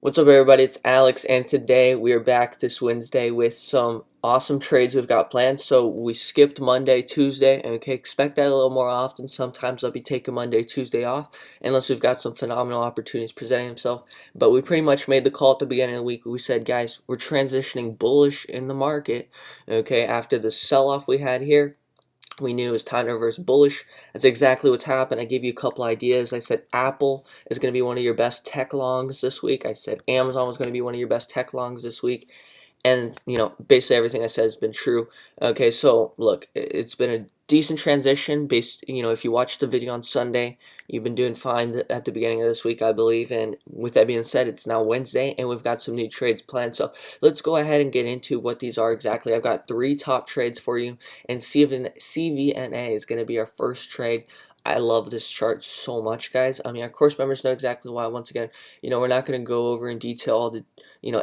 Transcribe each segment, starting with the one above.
What's up, everybody? It's Alex, and today we are back this Wednesday with some awesome trades we've got planned. So we skipped Monday, Tuesday, and okay, expect that a little more often. Sometimes I'll be taking Monday, Tuesday off, unless we've got some phenomenal opportunities presenting themselves. But we pretty much made the call at the beginning of the week. We said, guys, we're transitioning bullish in the market. Okay, after the sell-off we had here, we knew it was time to reverse bullish. That's exactly what's happened. I gave you a couple ideas. I said Apple is going to be one of your best tech longs this week. I said Amazon was going to be one of your best tech longs this week. And, basically everything I said has been true. Okay, so look, it's been a decent transition based, if you watched the video on Sunday, you've been doing fine at the beginning of this week, I believe. And with that being said, it's now Wednesday and we've got some new trades planned. So let's go ahead and get into what these are exactly. I've got 3 top trades for you, and CVNA is going to be our first trade. I love this chart so much, guys. I mean, our course members know exactly why. Once again, we're not going to go over in detail all the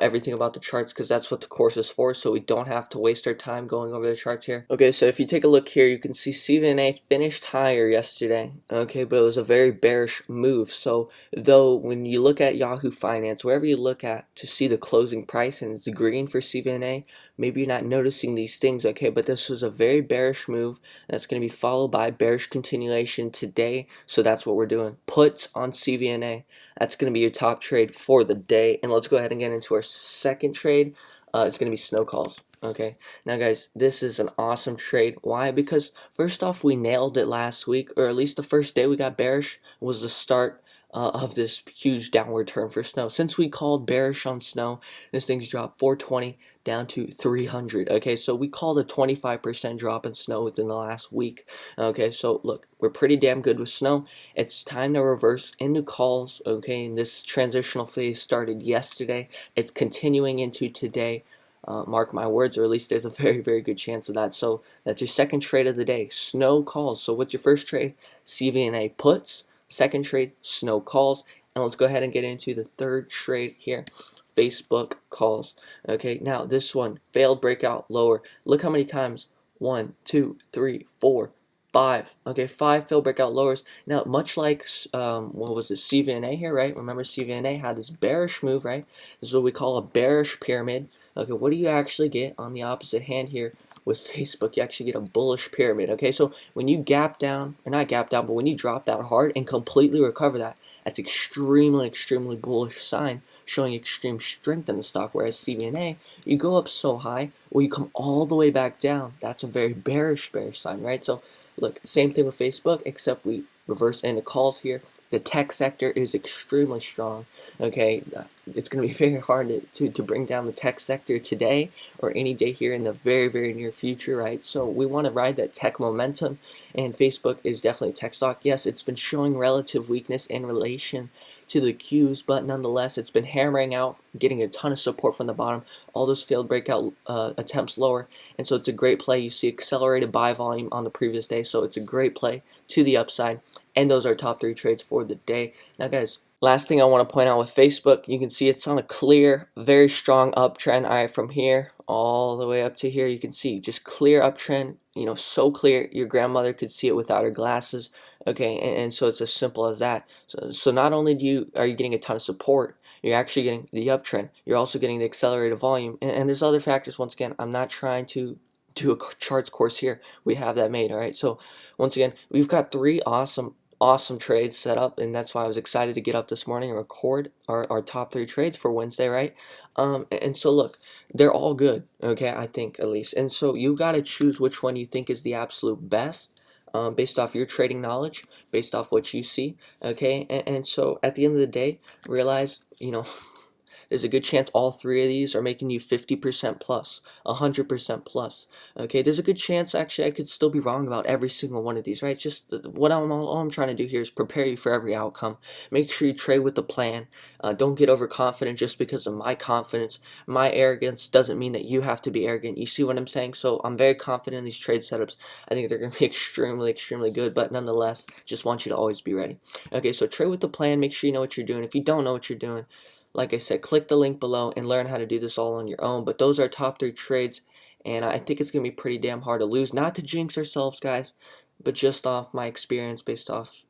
everything about the charts, because that's what the course is for, so we don't have to waste our time going over the charts here. Okay, so if you take a look here, you can see CVNA finished higher yesterday, okay, but it was a very bearish move. So though when you look at Yahoo Finance, wherever you look at to see the closing price and it's green for CVNA, maybe you're not noticing these things, okay, but this was a very bearish move that's going to be followed by bearish continuation today. So that's what we're doing. Puts on CVNA. That's going to be your top trade for the day. And let's go ahead and get into our second trade. It's going to be snow calls. Okay, now guys, this is an awesome trade. Why? Because first off, we nailed it last week, or at least the first day we got bearish was the start of this huge downward turn for snow. Since we called bearish on snow, this thing's dropped 420 down to 300. Okay, so we called a 25% drop in snow within the last week. Okay, so look, we're pretty damn good with snow. It's time to reverse into calls. Okay, and this transitional phase started yesterday. It's continuing into today. Mark my words, or at least there's a very, very good chance of that. So that's your second trade of the day, snow calls. So what's your first trade? CVNA puts. Second trade, snow calls. And let's go ahead and get into the third trade here. Facebook calls. Okay, now this one, failed breakout lower. Look how many times. 1, 2, 3, 4, 5. Okay, 5 failed breakout lowers. Now, much like, what was it, CVNA here, right? Remember, CVNA had this bearish move, right? This is what we call a bearish pyramid. Okay, what do you actually get on the opposite hand here with Facebook? You actually get a bullish pyramid. Okay, so when you gap down, or not gap down, but when you drop that hard and completely recover that, that's extremely, extremely bullish sign, showing extreme strength in the stock. Whereas CVNA, you go up so high, or you come all the way back down, that's a very bearish sign, right? So look, same thing with Facebook, except we reverse into calls here. The tech sector is extremely strong. Okay, it's going to be very hard to bring down the tech sector today or any day here in the very, very near future, right? So we want to ride that tech momentum, and Facebook is definitely a tech stock. Yes, it's been showing relative weakness in relation to the Qs, but nonetheless, it's been hammering out, getting a ton of support from the bottom, all those failed breakout attempts lower, and so it's a great play. You see accelerated buy volume on the previous day, so it's a great play to the upside. And those are top 3 trades for the day. Now, guys, last thing I want to point out with Facebook, you can see it's on a clear, very strong uptrend. All right, from here all the way up to here, you can see just clear uptrend. So clear your grandmother could see it without her glasses. Okay, and so it's as simple as that. So not only are you getting a ton of support, you're actually getting the uptrend. You're also getting the accelerated volume, and there's other factors. Once again, I'm not trying to do a charts course here. We have that made. All right, so once again, we've got 3 awesome trades set up, and that's why I was excited to get up this morning and record our top 3 trades for Wednesday, right? And so look, they're all good, okay, I think, at least. And so you got to choose which one you think is the absolute best, based off your trading knowledge, based off what you see, okay? And so at the end of the day, realize, there's a good chance all 3 of these are making you 50% plus, 100% plus. Okay, there's a good chance actually I could still be wrong about every single one of these, right? Just all I'm trying to do here is prepare you for every outcome. Make sure you trade with the plan. Don't get overconfident just because of my confidence. My arrogance doesn't mean that you have to be arrogant. You see what I'm saying? So I'm very confident in these trade setups. I think they're going to be extremely, extremely good, but nonetheless, just want you to always be ready. Okay, so trade with the plan. Make sure you know what you're doing. If you don't know what you're doing, like I said, click the link below and learn how to do this all on your own. But those are top 3 trades, and I think it's going to be pretty damn hard to lose. Not to jinx ourselves, guys, but just off my experience, based off,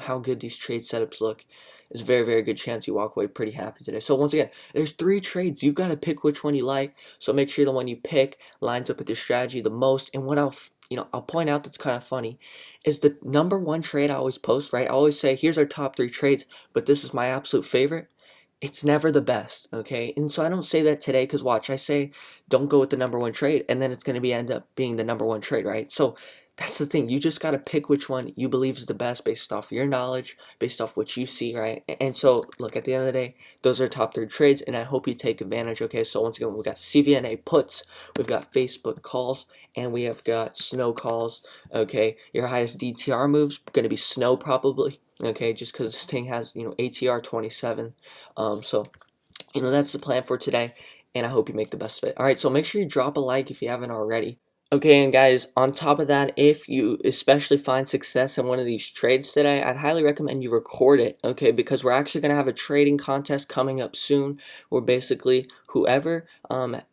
how good these trade setups look. there's a very, very good chance you walk away pretty happy today. So once again, there's 3 trades. You got to pick which one you like. So make sure the one you pick lines up with your strategy the most. And what I'll point out that's kind of funny is the number 1 trade I always post, right? I always say, here's our top 3 trades, but this is my absolute favorite. It's never the best, okay? And so I don't say that today because watch, I say don't go with the number 1 trade, and then it's going to be end up being the number 1 trade, right? So that's the thing. You just got to pick which one you believe is the best based off your knowledge, based off what you see, right? And so look, at the end of the day, those are top 3 trades, and I hope you take advantage, okay? So once again, we got CVNA puts, we've got Facebook calls, and we have got snow calls, okay? Your highest DTR moves going to be snow probably. Okay, just because this thing has, ATR 27. So, that's the plan for today, and I hope you make the best of it. All right, so make sure you drop a like if you haven't already. Okay, and guys, on top of that, if you especially find success in one of these trades today, I'd highly recommend you record it, okay, because we're actually going to have a trading contest coming up soon where basically whoever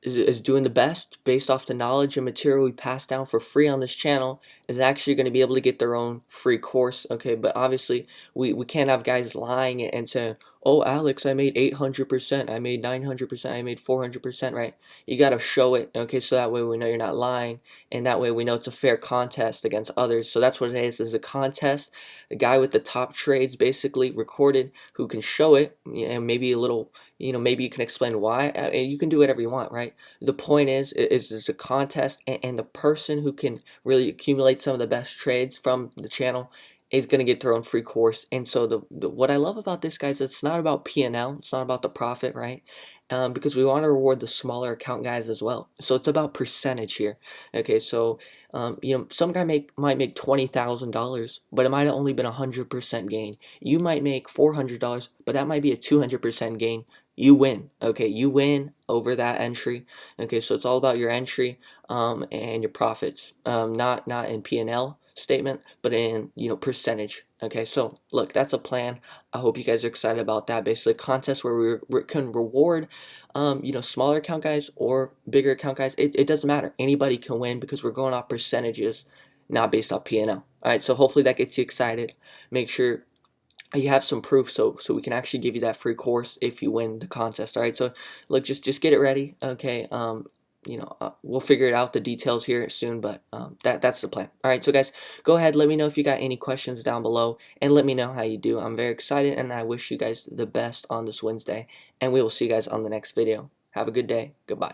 is doing the best based off the knowledge and material we pass down for free on this channel is actually going to be able to get their own free course, okay, but obviously we can't have guys lying and saying, oh, Alex, I made 800%, I made 900%, I made 400%, right? You got to show it, okay, so that way we know you're not lying, and that way we know it's a fair contest against others. So that's what it is a contest. The guy with the top trades basically recorded who can show it, and maybe a little, maybe you can explain why. You can do whatever you want, right? The point is it's a contest, and the person who can really accumulate some of the best trades from the channel is going to get their own free course. And so what I love about this, guys, it's not about P&L, it's not about the profit, right? Because we want to reward the smaller account guys as well. So it's about percentage here. Okay, so some guy might make $20,000, but it might have only been 100% gain. You might make $400, but that might be a 200% gain. You win. Okay, you win over that entry. Okay, so it's all about your entry and your profits, not in P&L statement, but in percentage. Okay, so look, that's a plan. I hope you guys are excited about that. Basically, a contest where we can reward smaller account guys or bigger account guys. It doesn't matter. Anybody can win because we're going off percentages, not based off P&L. All right, so hopefully that gets you excited. Make sure you have some proof so we can actually give you that free course if you win the contest. All right, so look, just get it ready. Okay, we'll figure it out, the details here soon, but that's the plan. All right, so guys, go ahead, let me know if you got any questions down below, and let me know how you do. I'm very excited, and I wish you guys the best on this Wednesday, and we will see you guys on the next video. Have a good day. Goodbye.